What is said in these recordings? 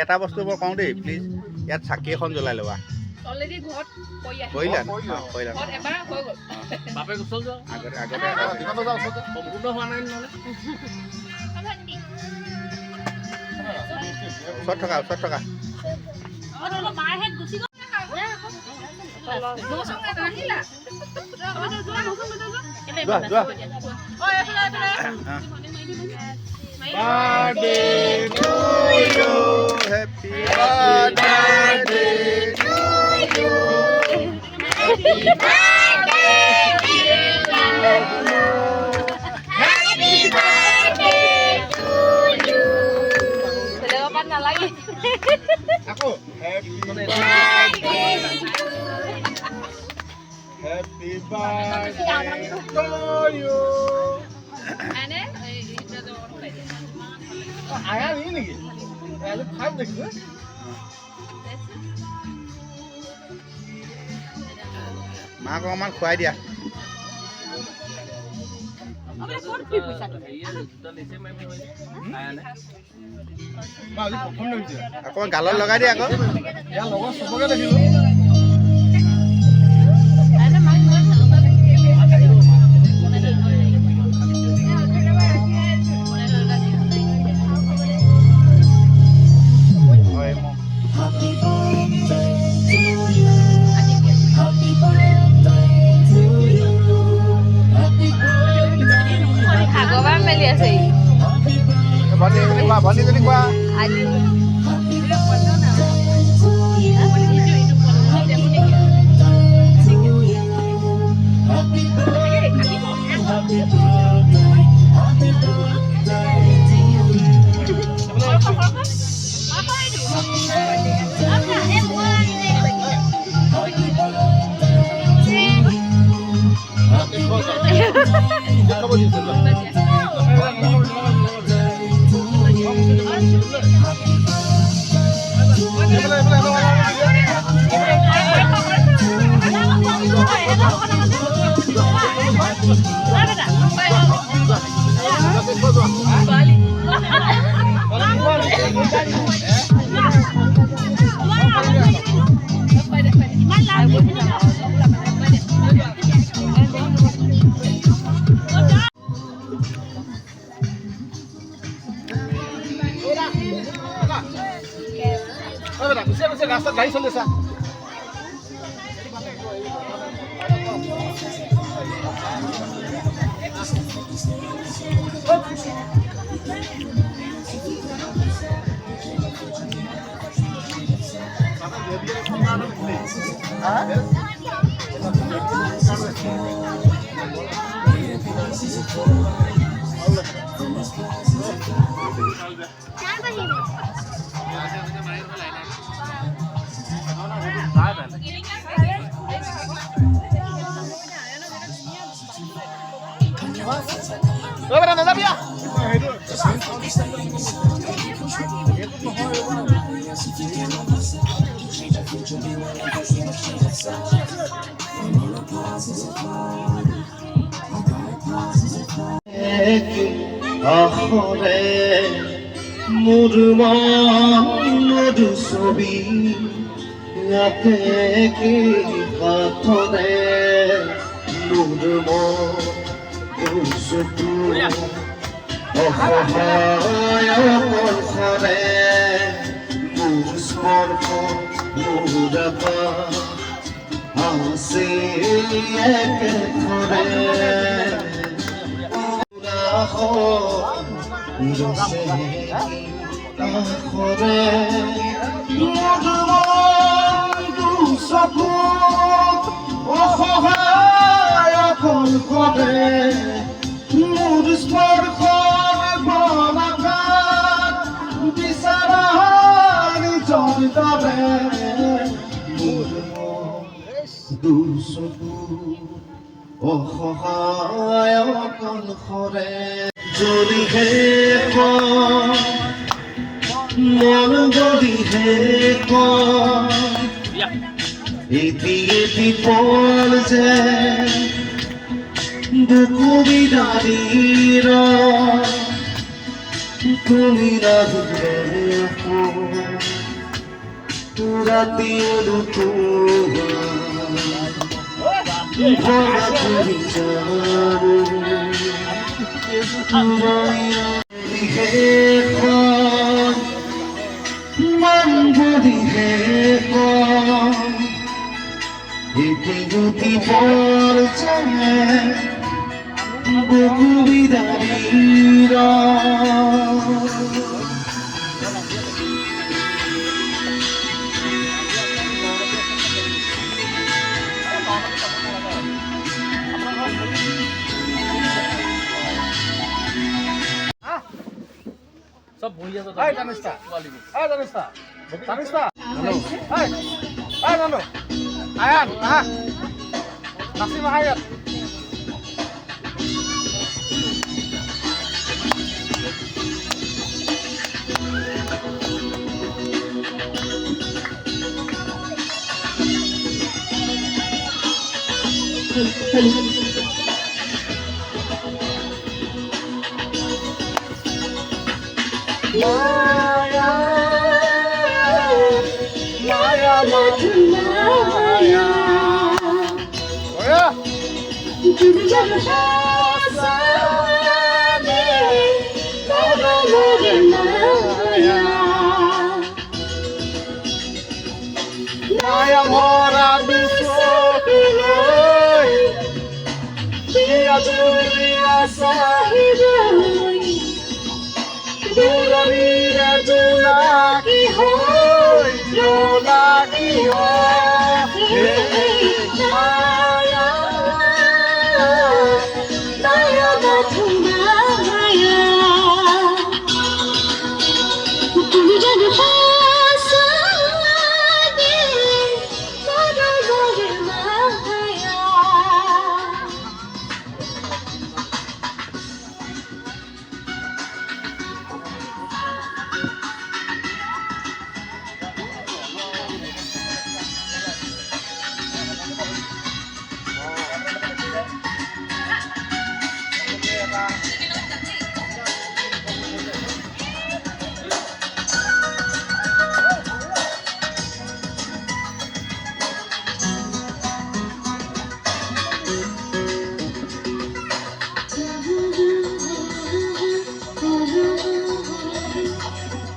এটা বস্তু মই কওঁ দেই প্লিজ ইয়াত চাকি এখন জ্বলাই ল'বা অলৰেডি ঘৰত কৰিলা এবাৰ হৈ গ'ল বাপে গুচল যোৱা আগতে সম্পূৰ্ণ হোৱা নাই নহ'লে ওচৰত থকা মাৰহেত গুচি গ'ল Birthday to you, happy birthday to you, happy birthday to you. Sudah kapan lagi? Aku happy birthday, happy birthday to you. Ane, Ayah ini nih, ayah paham deh gue. Mak অকমান খুৱাই দিয়া আকৌ গালত লগাই দিয়া আকৌ ইয়াৰ লগত সবকে দেখিলো Bani tadi gua. ৰাস্তা গাড়ি চলেছে মধু ছবি ইয়াতে কি পাথৰে অসহায় পথৰে মোৰ স্পৰ্শ মোৰ আছে একেথৰে অসহায় পথৰে মোৰ স্পৰ্শ অসহায় কণ্ঠৰে যদিহে মন যদিহে এটি পল যে বুকুবিদারীর তুমি না দিলে রাতি দুটো ভরা করি যাবে হে মন যদি হে গতি পড়ছে বুকুবিদারীর সব বহি আছে এই তানিস্তা এই তানিস্তা তানিস্তা এই এই নানু আয়ান আহা নাসিম আয়ান মায়া মায়া মাধু মায়া ওয়া তুমি জানো সামনে বড় মোরে মায়া মায়া ভরা বিশ্বই দিয়া দুনিয়া সাহিবই দুরবীরে জোনাকি হই জোনাকি হই মায়া মায়া মাধু মায়া তুমি জানো সামনে বড় মোরে মায়া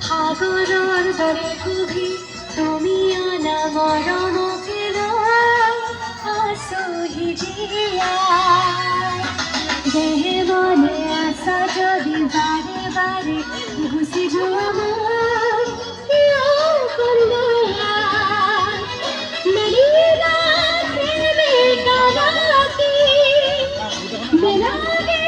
সাগৰৰ দৰে সুখী তুমি অনা মৰম আছহি জীয়াই দেহে মনে আছা যদি বাৰে বাৰে গুচি যোৱা মই মেৰি ৰাখে কাবাতি মেলাগে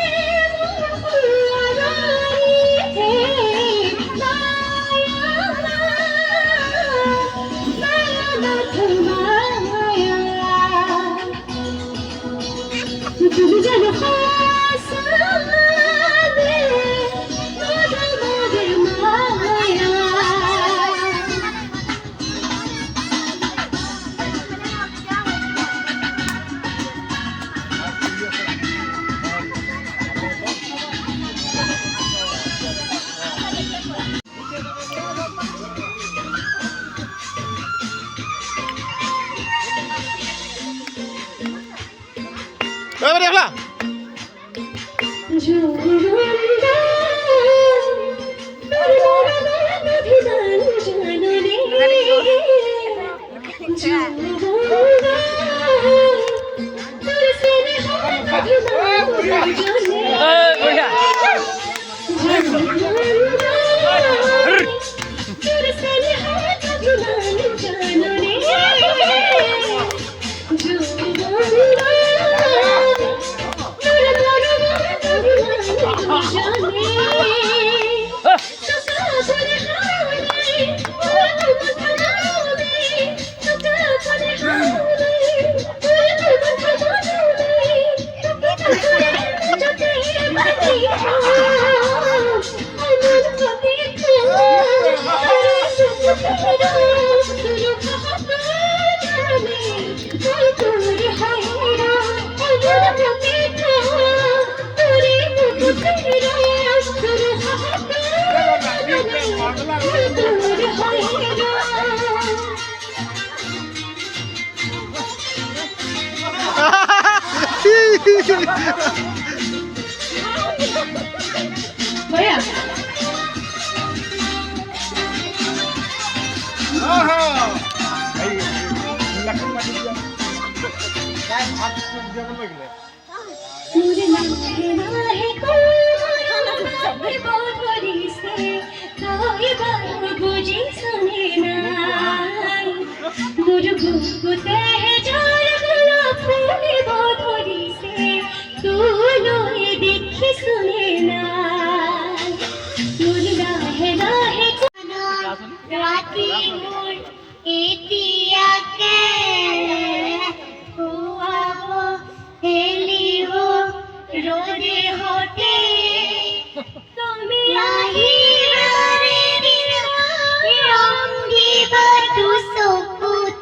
তুমি জানো হাসানে মোরে মোরে মায়া এবারে দেখলা বঢ়িয়া मुझे नाहे कोई बहुत बड़ी से कोई बात बुझी सुने ना मुझे गुस्से है जोर गुला फूले बहुत बड़ी से तू लोए देखी सुने ना मुझे नाहे राती मोर एतिया के हुआ हेलिव रोदे होते তুমি আহিবাৰে দিন ৰংগিব দুচকুত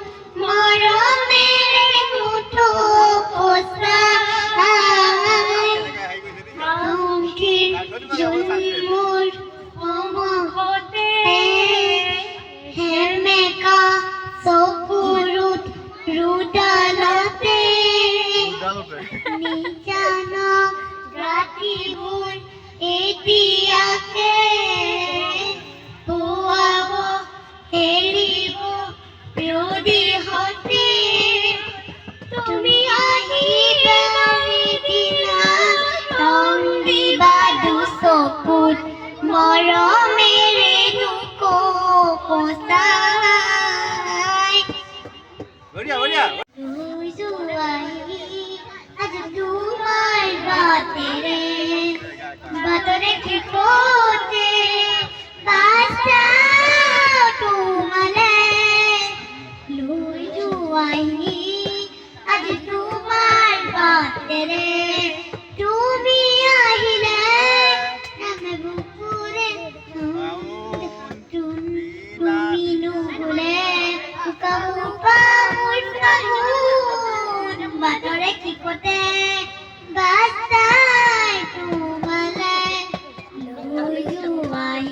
মৰমেৰে মুঠো পচাই ৰংগীন জোনমোৰ সমহতে হেমেকা চকুৰুত ৰুদালতে নিজানক ৰাতিবোৰ এতিয়াকে পুৱাব এৰিব ৰদী হতে তুমি আহিবা দিনা ৰং দিবা দুচকুত মৰমেৰে নুকো পচাই বঢ়িয়া বঢ়িয়া আজ তোমার বাতরে কি কোতে বাসা তোমালে লুই জুয়াইনি আজ তোমার বাতরে তুমি আহিলে আমি বুকুরে তুমি নুগুলে কাবু পামুর কাবুর বাতরে কি কোতে বাসাই তোমালে লুই জুয়াই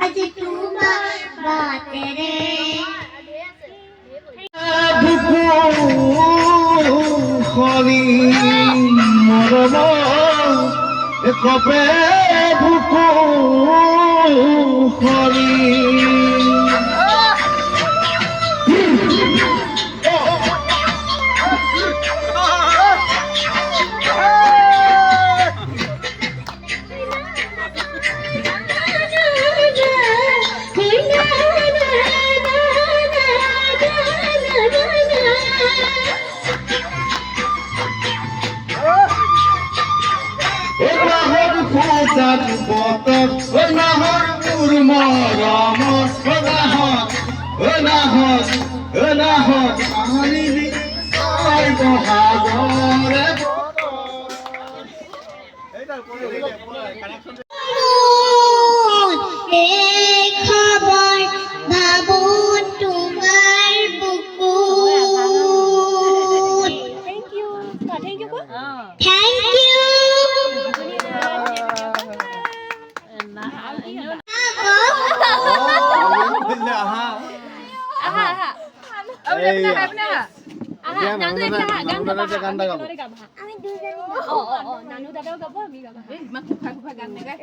আজ তোমার বাতরে খনি মৰম একপে বুকু খনি Futan botok, enahor murmuramos, enahor, ahli ay bohagore. খবর ভাবুন তোমার বুকুত থ্যাংক ইউ আমি দুজন নানু দাদাও গাব আমি গাব ইমান কুফা কুফা গান নেগাই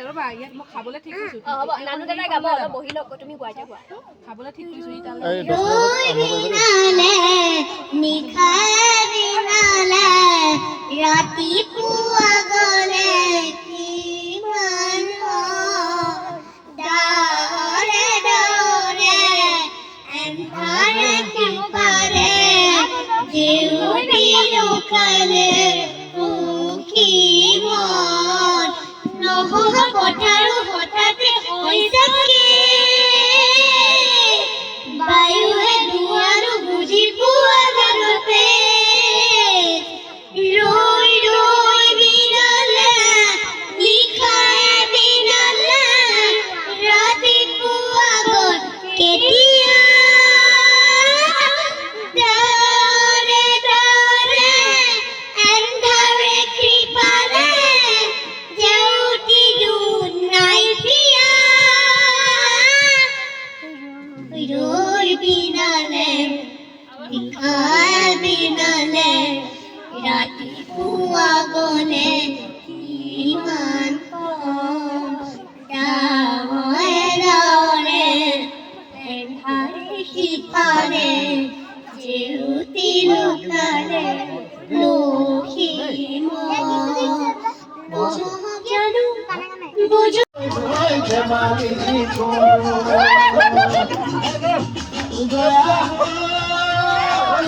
ৰবা ইয়াত মই খাবলৈ ঠিক কৈছো হ'ব নানু দাদাই গাব অলপ বহি লওক তুমি গোৱাইতে গোৱা খাবলৈ ঠিক কৈছো ইতালে নিখাৰি নালে ৰাতিপুৱা গলে কিমান দাৰে দাৰে এন্ধাৰে কিপাৰে জিউনি লুকালে কিমন নহ'ব পথাৰো হঠাতে হৈছেকে বায়ুৱে দুৱাৰো বুজি পোৱা গাৰতে ৰৈ ৰৈ বিনালে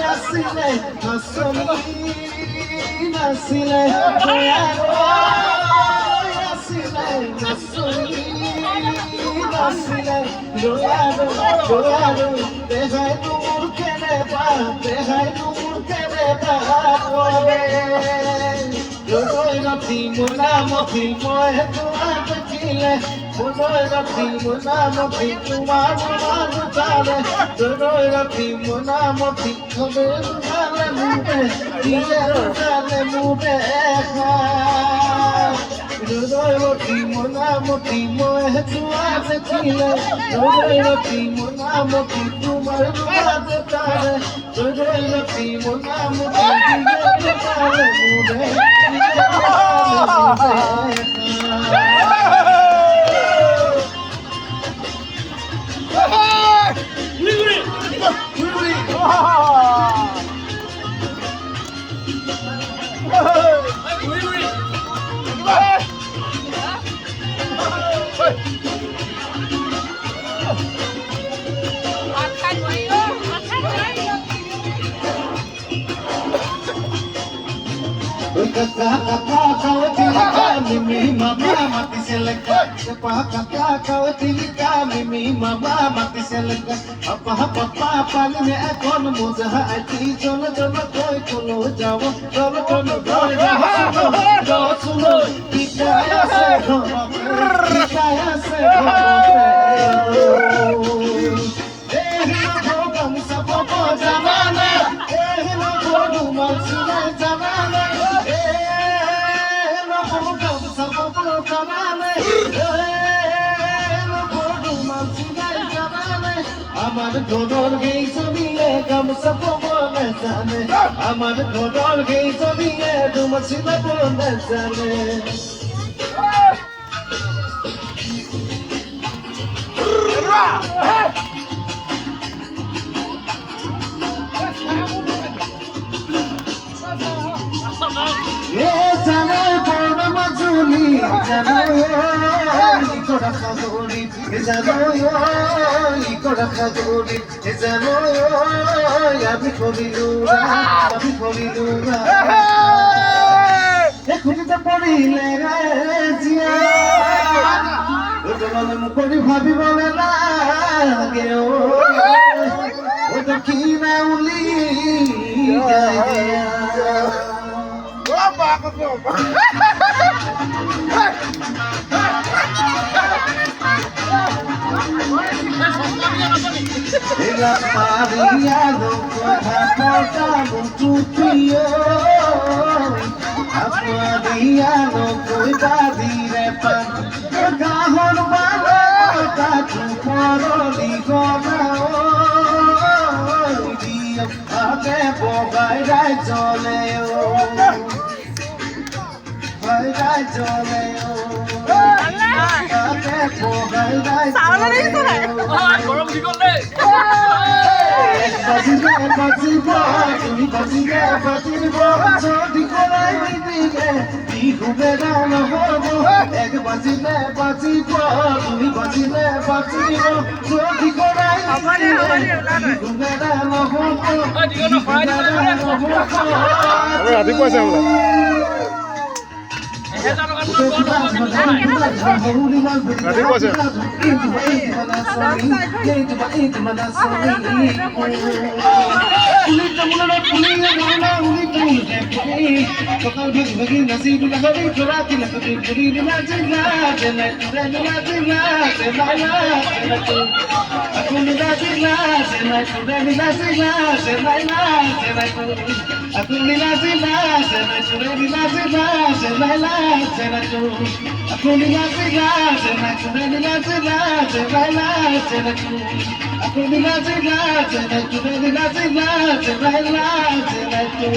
নাচিলে নাচনী নাচিলে নাচিলে নাচনী নাচিলে দয়ালো দেখাই তোৰ কেনেবা দেখাই তোৰ কেনেবা Tôi gặp thì muốn làm một thì moi hết tôi ăn với chị lên. Tôi gặp thì muốn làm một thì tôi bán với cha lên. Tôi gặp thì muốn làm một thì không biết ra lên mua về, đi ra lên mua về Tôi gặp thì muốn làm một thì moi hết tôi ăn với chị lên. Tôi gặp thì muốn làm một thì tôi bán với cha lên. Tôi gặp thì muốn làm một thì đi ra lên mua về. Kakak kau tilika mimi mama mati seleka. Kakak kau tilika mimi mama mati seleka. Apa papa ni akon muzah ati jono jono koi kuno jawo jono jono koi jawo suno hikaya se Program sapo jamana program sinai jamana আমার ঘোড়র গেই চলিলে গামছা পবনে জানে আমার ঘোড়র গেই চলিলে ডুমছিলা পবনে জানে এ জানে বড় মাজুলি জানো ইকোড়া খাজুলি জানো ইকোড়া খাজুলি জানো আমি করিলুরা এখুনিতে পড়িলে রে জিয়া ওজন মুখরি ভাবি বলে লাগে ও তো কি না উলি Ela Maria no porta muito tio A Maria no cuida dire pan Kahon bala ta tu poroli gona Dia ate bogai dai jole o Bai dai jole o ate bogai dai jole o গরম কি করলে বাজিবে তুমি বাজিবে যদি করাই দিদিকে ঘুমে গান হব এক বাজিলে বাজিব তুমি বাজিলে বাজিব যদি করাই ঘুমে গান হব ৰাতিপুৱা আছে বোলা ৰাতিপুৱা আছে সকাল ভাগি নাচি লাগাবি চোরা তিলা কবি পুরি নাচি নাচে নাচে এখন নাচি নাচে নাচে নাচে এখন নাচি নাচে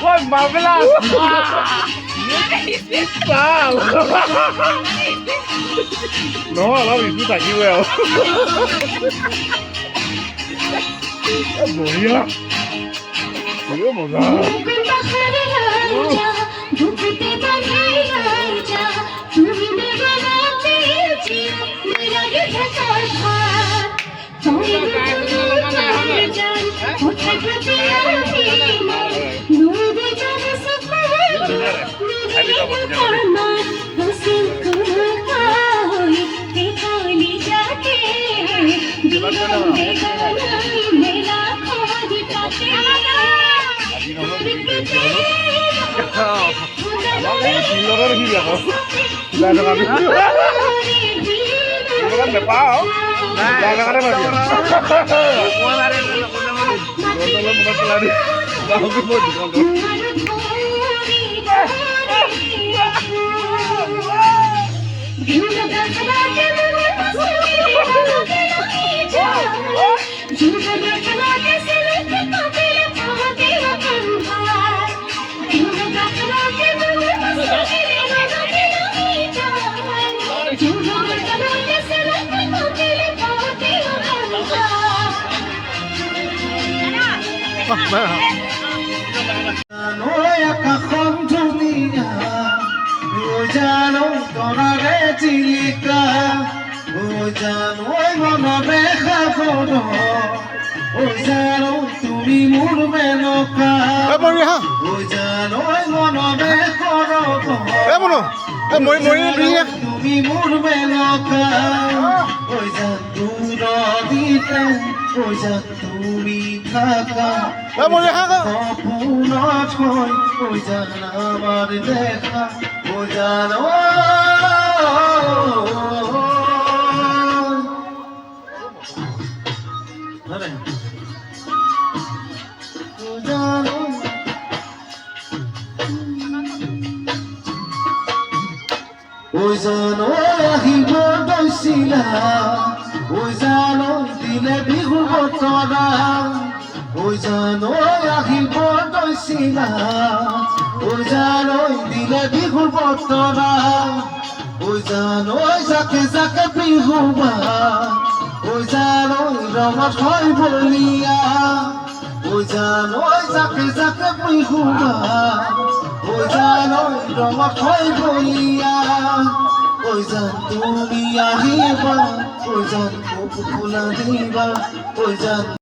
Ôi, marvelous! Wow! No, I love you, thank you well. Bonita. Mira, moza. তুমি মোৰ মেনকা তুমি মোৰ মেনকা দূৰদিতে তুমি থাকা সপোনত হৈ আমাৰ দেখা জানো ঐ জানো আহিব গৈছিলা ঐ জানো দিলে বিহু বতৰা ঐ জানো আহিব গৈছিলা ঐ জানো দিলে বিহু বতৰা ঐ জানো জাকে জাকে বিহু বা ঐ জানো ৰঙত হয় বলিয়া ঐ জানো জাকে জাকে বিহু বা ঐ জানো ৰঙত হয় বলিয়া ঐ জান তুমি আহিবা ঐ জান ফুলা দিবা ঐ জান